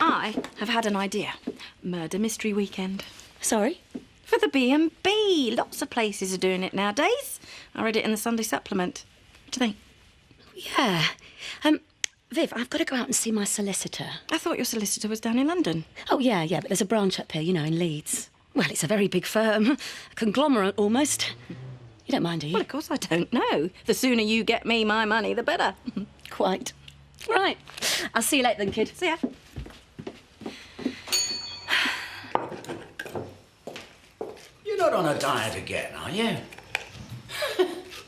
I have had an idea. Murder mystery weekend. Sorry? For the B&B. Lots of places are doing it nowadays. I read it in the Sunday supplement. What do you think? Yeah. Viv, I've got to go out and see my solicitor. I thought your solicitor was down in London. Oh, yeah, but there's a branch up here, you know, in Leeds. Well, it's a very big firm. A conglomerate, almost. You don't mind, do you? Well, of course I don't know. The sooner you get me my money, the better. Quite. Right. I'll see you later then, kid. See ya. You're not on a diet again, are you?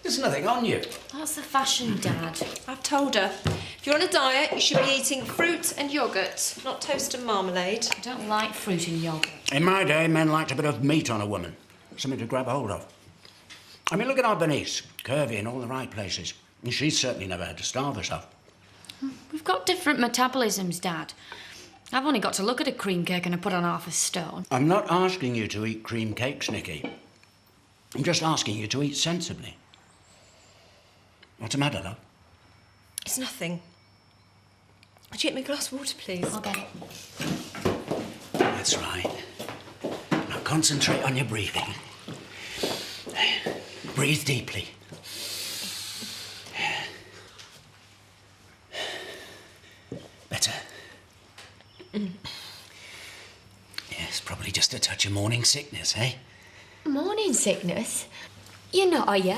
There's nothing on you. That's the fashion, Dad. I've told her. If you're on a diet, you should be eating fruit and yoghurt, not toast and marmalade. I don't like fruit and yoghurt. In my day, men liked a bit of meat on a woman. Something to grab hold of. I mean, look at our Bernice. Curvy in all the right places. And she's certainly never had to starve herself. We've got different metabolisms, Dad. I've only got to look at a cream cake and I put on half a stone. I'm not asking you to eat cream cakes, Nicky. I'm just asking you to eat sensibly. What's the matter, love? It's nothing. Would you get me a glass of water, please? I'll get it. That's right. Now concentrate on your breathing. Breathe deeply. Better. Yes, probably just a touch of morning sickness, eh? Morning sickness? You're not, are you?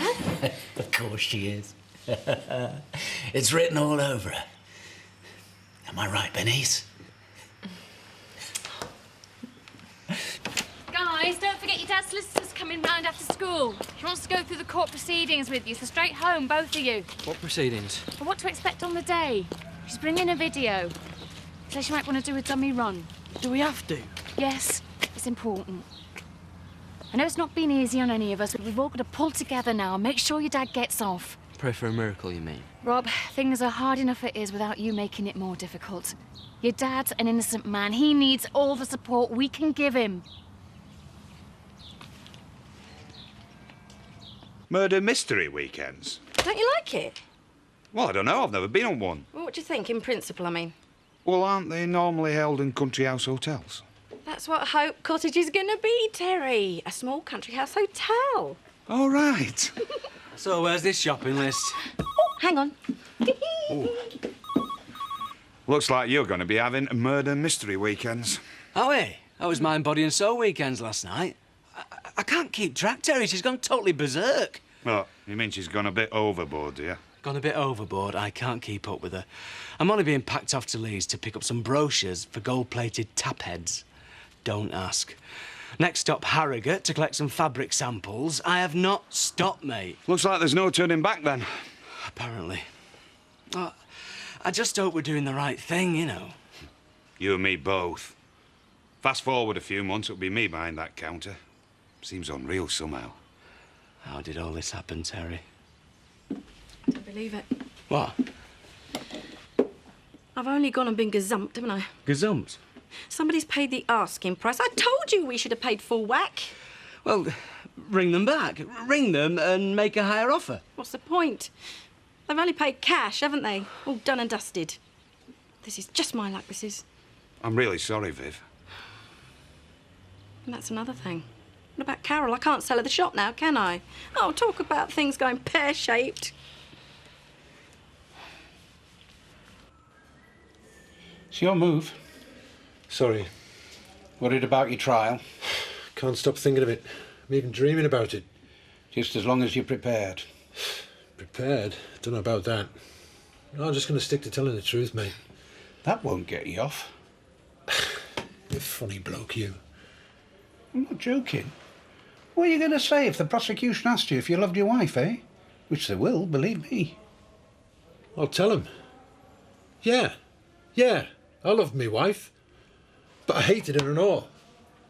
Of course she is. It's written all over her. Am I right, Bernice? Guys, don't forget your dad's solicitor's coming round after school. He wants to go through the court proceedings with you, so straight home, both of you. What proceedings? Well, what to expect on the day. She's bringing a video. Says she might want to do a dummy run. Do we have to? Yes, it's important. I know it's not been easy on any of us, but we've all got to pull together now and make sure your dad gets off. Pray for a miracle, you mean? Rob, things are hard enough it is without you making it more difficult. Your dad's an innocent man. He needs all the support we can give him. Murder mystery weekends? Don't you like it? Well, I don't know. I've never been on one. Well, what do you think, in principle, I mean? Well, aren't they normally held in country house hotels? That's what Hope Cottage is going to be, Terry. A small country house hotel. All right. So where's this shopping list? Oh, hang on. Looks like you're going to be having murder mystery weekends. Oh, hey, I was mine, body and soul weekends last night. I can't keep track, Terry. She's gone totally berserk. Oh, you mean she's gone a bit overboard, do you? Gone a bit overboard. I can't keep up with her. I'm only being packed off to Leeds to pick up some brochures for gold-plated tap heads. Don't ask. Next stop, Harrogate, to collect some fabric samples. I have not stopped, mate. Looks like there's no turning back, then. Apparently. Oh, I just hope we're doing the right thing, you know. You and me both. Fast forward a few months, it'll be me behind that counter. Seems unreal somehow. How did all this happen, Terry? Don't believe it. What? I've only gone and been gazumped, haven't I? Gazumped? Somebody's paid the asking price. I told you we should have paid full whack. Well, ring them back. Ring them and make a higher offer. What's the point? They've only paid cash, haven't they? All done and dusted. This is just my luck, this is. I'm really sorry, Viv. And that's another thing. What about Carol? I can't sell her the shop now, can I? Oh, talk about things going pear-shaped. It's your move. Sorry. Worried about your trial? Can't stop thinking of it. I'm even dreaming about it. Just as long as you're prepared. Prepared? Don't know about that. No, I'm just going to stick to telling the truth, mate. That won't get you off. You're a funny bloke, you. I'm not joking. What are you going to say if the prosecution asked you if you loved your wife, eh? Which they will, believe me. I'll tell them. Yeah, I loved me wife. But I hated her and all.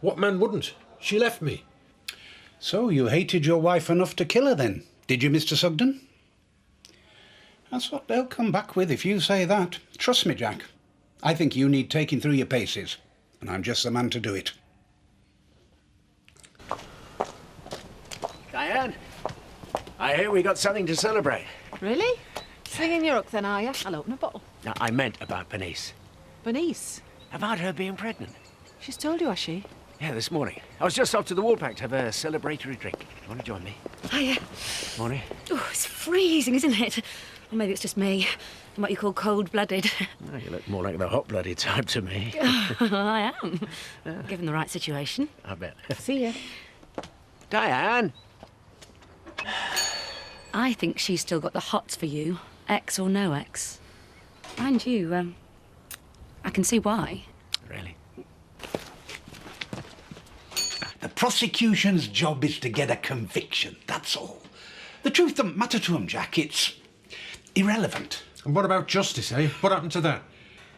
What man wouldn't? She left me. So you hated your wife enough to kill her then, did you, Mr. Sugden? That's what they'll come back with if you say that. Trust me, Jack. I think you need taking through your paces, and I'm just the man to do it. Diane, I hear we got something to celebrate. Really? Slinging your hook then, are you? I'll open a bottle. No, I meant about Bernice. Bernice? Have I heard her being pregnant? She's told you, has she? Yeah, this morning. I was just off to the Woolpack to have a celebratory drink. You want to join me? Hiya. Morning. Oh, it's freezing, isn't it? Or maybe it's just me. I'm what you call cold-blooded. Oh, you look more like the hot-blooded type to me. I am. Given the right situation. I bet. See ya. Diane! I think she's still got the hots for you, ex or no ex. Mind you, I can see why. Really? The prosecution's job is to get a conviction, that's all. The truth doesn't matter to them, Jack. It's irrelevant. And what about justice, eh? What happened to that?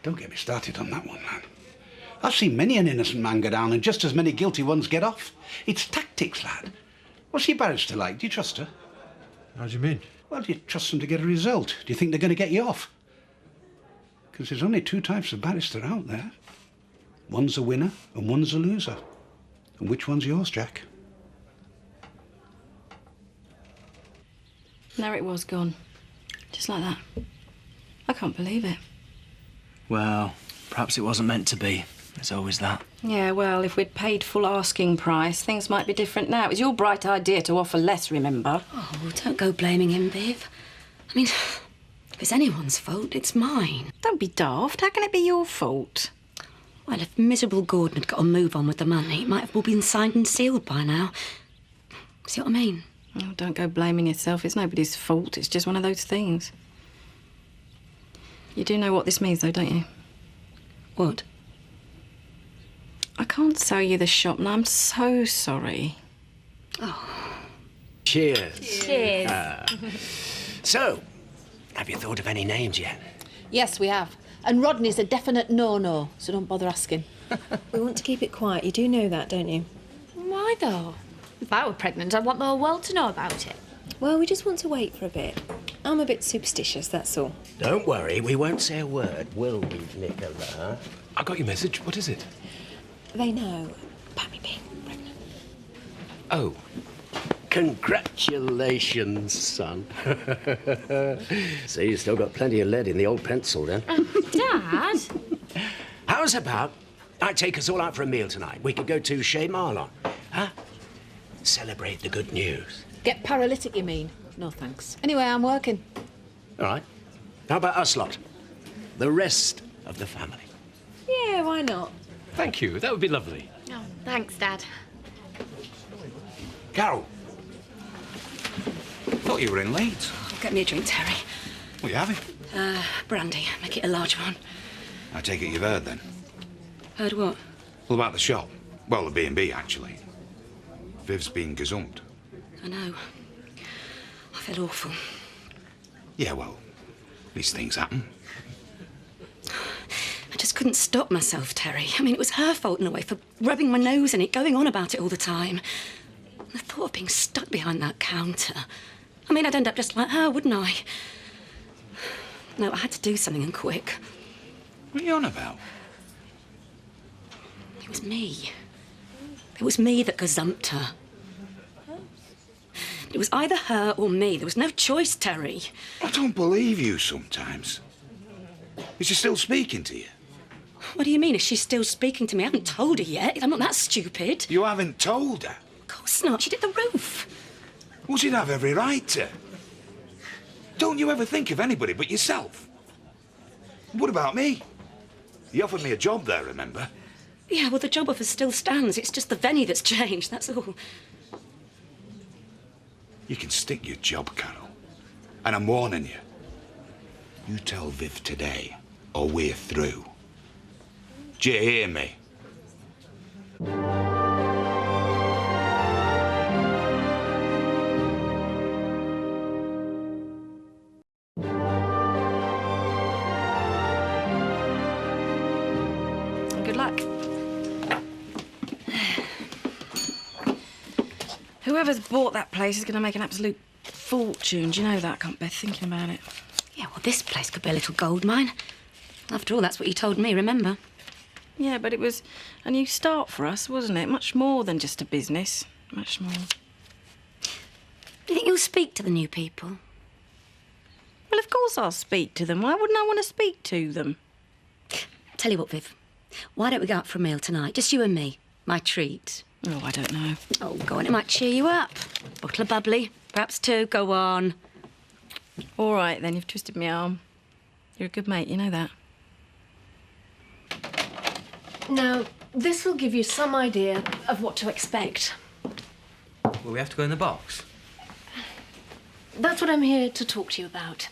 Don't get me started on that one, man. I've seen many an innocent man go down and just as many guilty ones get off. It's tactics, lad. What's your barrister like? Do you trust her? How do you mean? Well, do you trust them to get a result? Do you think they're going to get you off? Because there's only two types of barrister out there. One's a winner and one's a loser. And which one's yours, Jack? There it was, gone. Just like that. I can't believe it. Well, perhaps it wasn't meant to be. There's always that. Yeah, well, if we'd paid full asking price, things might be different now. It was your bright idea to offer less, remember? Oh, don't go blaming him, Viv. I mean, if it's anyone's fault, it's mine. Don't be daft. How can it be your fault? Well, if miserable Gordon had got a move on with the money, it might have all been signed and sealed by now. See what I mean? Oh, don't go blaming yourself. It's nobody's fault. It's just one of those things. You do know what this means, though, don't you? What? I can't sell you the shop, and I'm so sorry. Cheers. Cheers. So, have you thought of any names yet? Yes, we have. And Rodney's a definite no-no, so don't bother asking. We want to keep it quiet. You do know that, don't you? Why, though? If I were pregnant, I'd want the whole world to know about it. Well, we just want to wait for a bit. I'm a bit superstitious, that's all. Don't worry, we won't say a word, will we, Nicola? I got your message. What is it? They know about me being pregnant. Oh. Congratulations, son. So you've still got plenty of lead in the old pencil, then? Dad? How's about I take us all out for a meal tonight? We could go to Chez Marlon, huh? Celebrate the good news. Get paralytic, you mean? No, thanks. Anyway, I'm working. All right. How about us lot? The rest of the family. Yeah, why not? Thank you. That would be lovely. Oh, thanks, Dad. Carol. Thought you were in late. Get me a drink, Terry. What are you having? Brandy. Make it a large one. I take it you've heard then. Heard what? Well, about the shop. Well, the B&B, actually. Viv's been gazumped. I know. I feel awful. Yeah, well, these things happen. I just couldn't stop myself, Terry. I mean, it was her fault in a way for rubbing my nose in it, going on about it all the time. The thought of being stuck behind that counter. I mean, I'd end up just like her, wouldn't I? No, I had to do something and quick. What are you on about? It was me. It was me that gazumped her. It was either her or me. There was no choice, Terry. I don't believe you sometimes. Is she still speaking to you? What do you mean? Is she still speaking to me? I haven't told her yet. I'm not that stupid. You haven't told her? Of course not. She did the roof. Well, she'd have every right to. Don't you ever think of anybody but yourself? What about me? You offered me a job there, remember? Yeah, well, the job offer still stands. It's just the venue that's changed, that's all. You can stick your job, Carol. And I'm warning you. You tell Viv today, or we're through. Do you hear me? Good luck. Whoever's bought that place is going to make an absolute fortune. Do you know that? I can't bear thinking about it. Yeah, well, this place could be a little gold mine. After all, that's what you told me, remember? Yeah, but it was a new start for us, wasn't it? Much more than just a business. Much more. Do you think you'll speak to the new people? Well, of course I'll speak to them. Why wouldn't I want to speak to them? Tell you what, Viv. Why don't we go out for a meal tonight? Just you and me. My treat. Oh, I don't know. Oh, go on, it might cheer you up. Bottle of bubbly, perhaps two, go on. All right, then, you've twisted my arm. You're a good mate, you know that. Now, this will give you some idea of what to expect. Will we have to go in the box? That's what I'm here to talk to you about.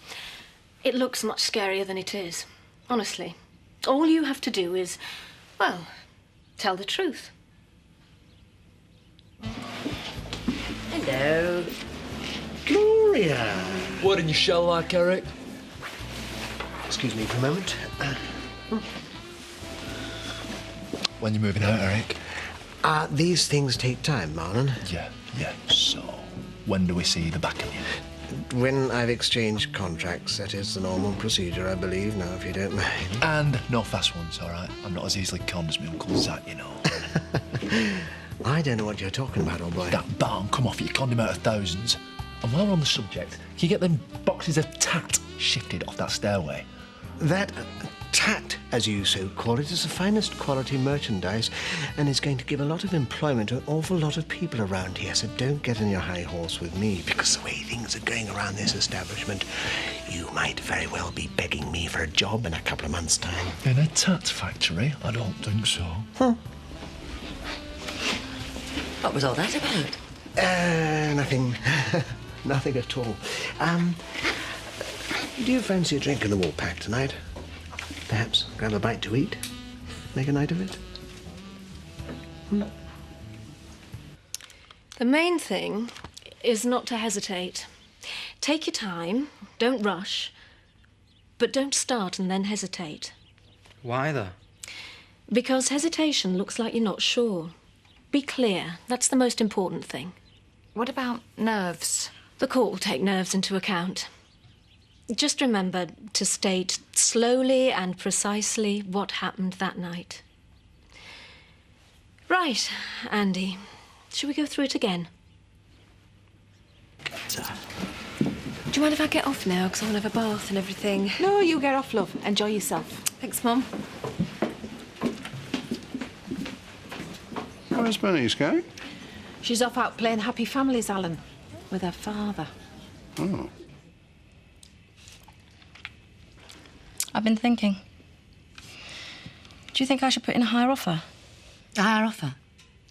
It looks much scarier than it is, honestly. All you have to do is, well, tell the truth. Hello. Gloria. What in your shell like, Eric? Excuse me for a moment. When you're moving out, Eric? These things take time, Marlon. Yeah. So, when do we see the back of you? When I've exchanged contracts, that is the normal procedure, I believe, now, if you don't mind. And no fast ones, all right? I'm not as easily conned as my Uncle Zach, you know. I don't know what you're talking about, old boy. That barn come off, you conned him out of thousands. And while we're on the subject, can you get them boxes of tat shifted off that stairway? That tat, as you so call it, is the finest quality merchandise and is going to give a lot of employment to an awful lot of people around here. So don't get on your high horse with me, because the way things are going around this establishment, you might very well be begging me for a job in a couple of months' time. In a tat factory? I don't think so. What was all that about? Nothing. Nothing at all. Do you fancy a drink in the Woolpack tonight? Perhaps grab a bite to eat? Make a night of it? The main thing is not to hesitate. Take your time, don't rush, but don't start and then hesitate. Why, though? Because hesitation looks like you're not sure. Be clear, that's the most important thing. What about nerves? The court will take nerves into account. Just remember to state slowly and precisely what happened that night. Right, Andy. Shall we go through it again? Do you mind if I get off now? Because I want to have a bath and everything. No, you get off, love. Enjoy yourself. Thanks, Mum. Where's Bernice going? She's off out playing Happy Families, Alan, with her father. Oh. I've been thinking. Do you think I should put in a higher offer? A higher offer?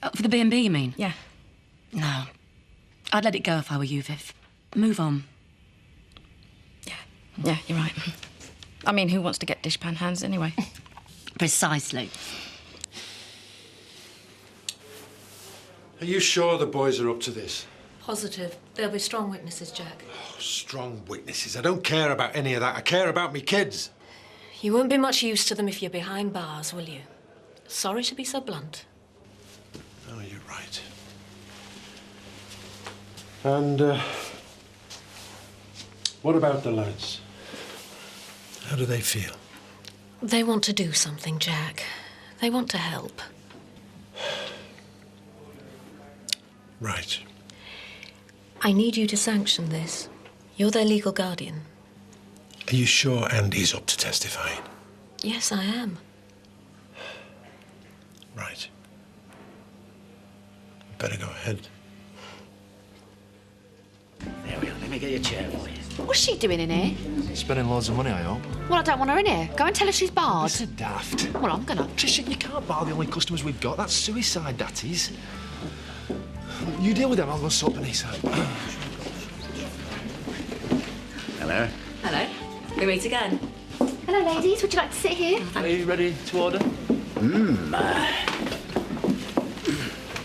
Oh, for the B&B, you mean? Yeah. No. I'd let it go if I were you, Viv. Move on. Yeah, you're right. I mean, who wants to get dishpan hands anyway? Precisely. Are you sure the boys are up to this? Positive. There'll be strong witnesses, Jack. Oh, strong witnesses. I don't care about any of that. I care about me kids. You won't be much use to them if you're behind bars, will you? Sorry to be so blunt. Oh, you're right. And, what about the lads? How do they feel? They want to do something, Jack. They want to help. Right. I need you to sanction this. You're their legal guardian. Are you sure Andy's up to testifying? Yes, I am. Right. Better go ahead. There we are. Let me get your chair, boys. What's she doing in here? Spending loads of money, I hope. Well, I don't want her in here. Go and tell her she's barred. This is daft. Well, I'm gonna. Tricia, you can't bar the only customers we've got. That's suicide, that is. You deal with them, I'll go sort Bernice out. Hello. Hello. We meet again. Hello, ladies. Would you like to sit here? Are you ready to order?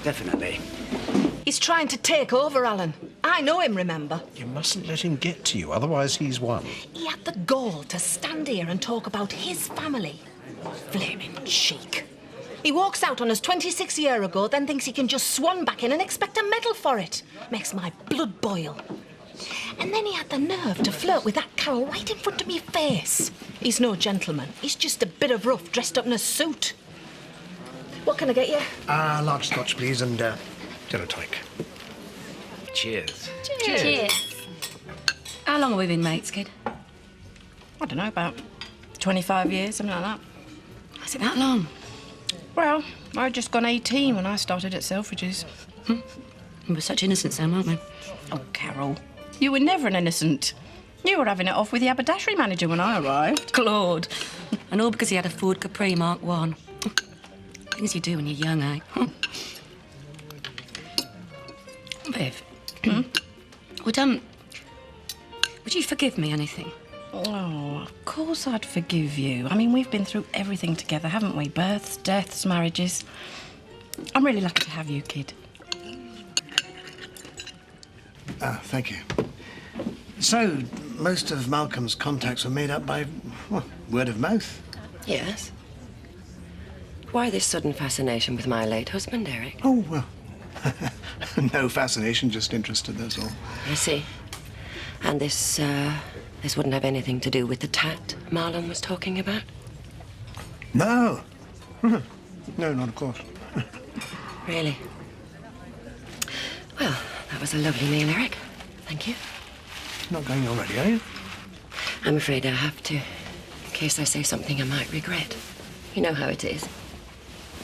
Definitely. He's trying to take over, Alan. I know him, remember? You mustn't let him get to you, otherwise he's won. He had the gall to stand here and talk about his family. Flaming cheek. He walks out on us 26 years ago, then thinks he can just swan back in and expect a medal for it. Makes my blood boil. And then he had the nerve to flirt with that Carol right in front of me face. He's no gentleman. He's just a bit of rough dressed up in a suit. What can I get you? Large scotch, please, and gin and tonic. Cheers. Cheers. How long have we been mates, kid? I don't know, about 25 years, something like that. Is it that long? Well, I'd just gone 18 when I started at Selfridges. We were such innocents then, weren't we? Oh, Carol, you were never an innocent. You were having it off with the haberdashery manager when I arrived. Claude. And all because he had a Ford Capri Mark 1. Things you do when you're young, eh? Viv. Would you forgive me anything? Oh, of course I'd forgive you. I mean, we've been through everything together, haven't we? Births, deaths, marriages. I'm really lucky to have you, kid. Thank you. So, most of Malcolm's contacts were made up by, well, word of mouth. Yes. Why this sudden fascination with my late husband, Eric? Oh, well, no fascination, just interested, that's all. I see. And this wouldn't have anything to do with the tat Marlon was talking about? No. No, not of course. Really? Well, that was a lovely meal, Eric. Thank you. Not going already, are you? I'm afraid I have to, in case I say something I might regret. You know how it is.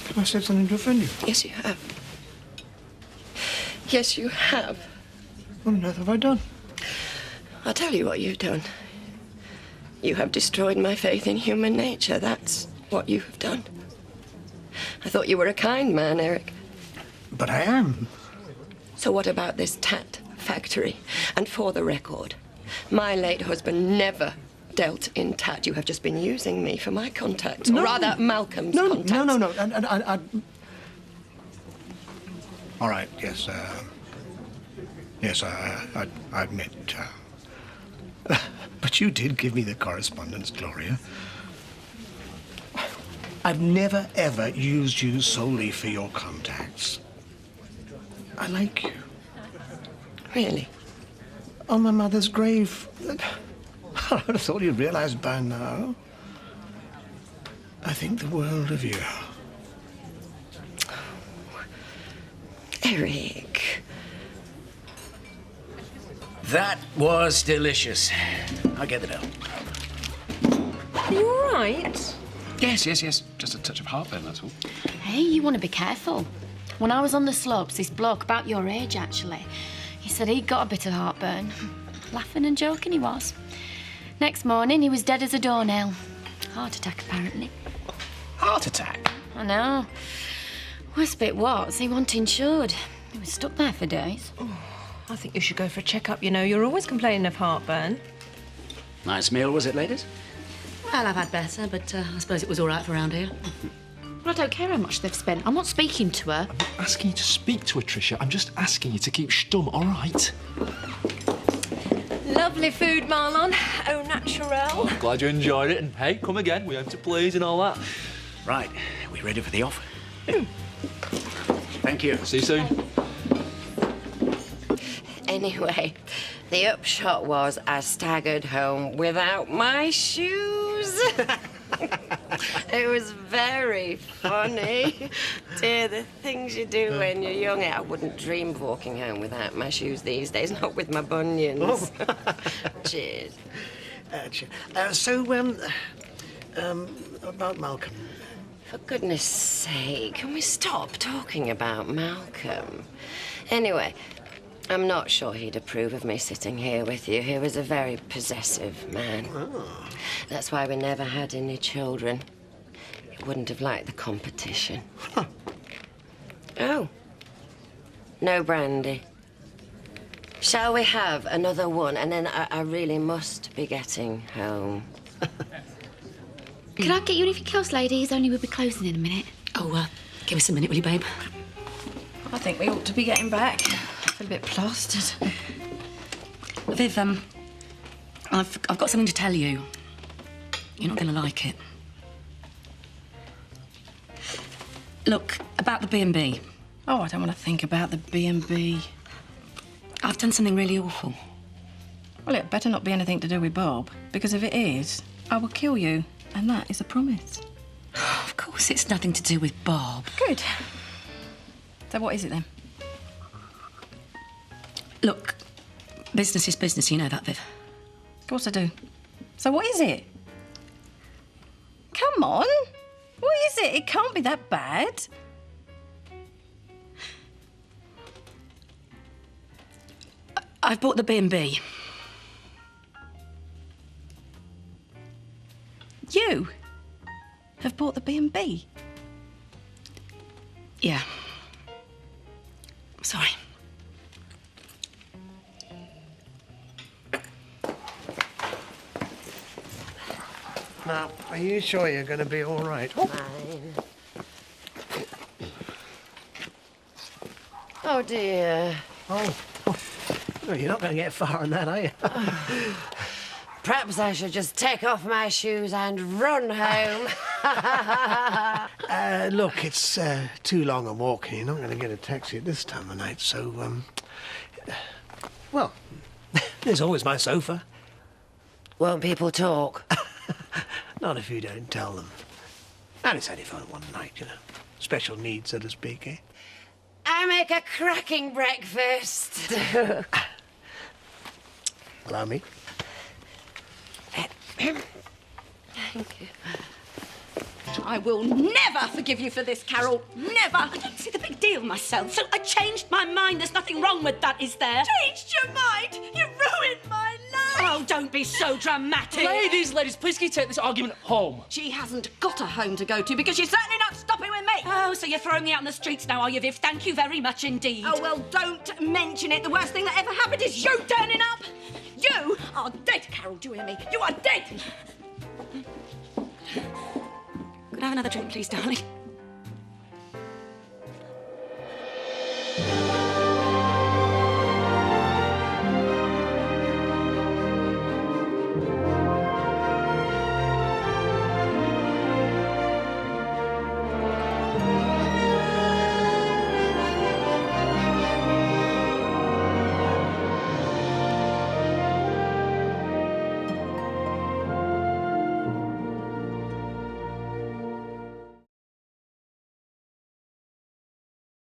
Have I said something to offend you? Yes, you have. Yes, you have. What on earth have I done? I'll tell you what you've done. You have destroyed my faith in human nature. That's what you have done. I thought you were a kind man, Eric. But I am. So what about this tat factory? And for the record, my late husband never dealt in tat. You have just been using me for my contacts. No. Or rather, Malcolm's contacts. No. I... All right, yes, I admit. But you did give me the correspondence, Gloria. I've never, ever used you solely for your contacts. I like you. Really? On my mother's grave. I would have thought you'd realized by now. I think the world of you. Eric. That was delicious. I'll get the bill. Are you all right? Yes. Just a touch of heartburn, that's all. Hey, you want to be careful. When I was on the slopes, this bloke, about your age actually, he said he'd got a bit of heartburn. Laughing and joking he was. Next morning, he was dead as a doornail. Heart attack, apparently. Heart attack? I know. Worst bit was, he wasn't insured. He was stuck there for days. Oh, I think you should go for a checkup, you know. You're always complaining of heartburn. Nice meal, was it, ladies? Well, I've had better, but I suppose it was all right for around here. Well, I don't care how much they've spent. I'm not speaking to her. I'm not asking you to speak to her, Tricia. I'm just asking you to keep stum, all right? Lovely food, Marlon. Au naturel. Glad you enjoyed it, and hey, come again. We aim to please and all that. Right, are we ready for the offer? Thank you. See you soon. Anyway, the upshot was I staggered home without my shoes. It was very funny. Dear, the things you do when you're young. I wouldn't dream of walking home without my shoes these days, not with my bunions. Cheers. About Malcolm. For goodness sake, can we stop talking about Malcolm? Anyway, I'm not sure he'd approve of me sitting here with you. He was a very possessive man. Oh. That's why we never had any children. He wouldn't have liked the competition. Huh. Oh. No brandy. Shall we have another one? And then I really must be getting home. Can I get you anything else, ladies? Only we'll be closing in a minute. Oh, give us a minute, will you, babe? I think we ought to be getting back. I feel a bit plastered. Viv, I've got something to tell you. You're not going to like it. Look, about the B&B. Oh, I don't want to think about the B&B. I've done something really awful. Well, it better not be anything to do with Bob, because if it is, I will kill you, and that is a promise. Of course it's nothing to do with Bob. Good. So what is it then? Look, business is business, you know that, Viv. Of course I do. So what is it? Come on. What is it? It can't be that bad. I've bought the B&B. You have bought the B&B? Yeah. Sorry. Now, are you sure you're going to be all right? Fine. Oh, dear. Oh, well, you're not going to get far on that, are you? Perhaps I should just take off my shoes and run home. Look, it's too long a walk, and you're not going to get a taxi at this time of night, so, well, there's always my sofa. Won't people talk? Not if you don't tell them. And it's only for one night, you know. Special needs, so to speak, eh? I make a cracking breakfast. Allow me. Thank you. I will never forgive you for this, Carol. Never. I don't see the big deal myself, so I changed my mind. There's nothing wrong with that, is there? Changed your mind? You ruined my life! Oh, don't be so dramatic. Ladies, please can you take this argument home? She hasn't got a home to go to because she's certainly not stopping with me. Oh, so you're throwing me out on the streets now, are you, Viv? Thank you very much indeed. Oh, well, don't mention it. The worst thing that ever happened is you turning up. You are dead, Carol. Do you hear me? You are dead. Could I have another drink, please, darling?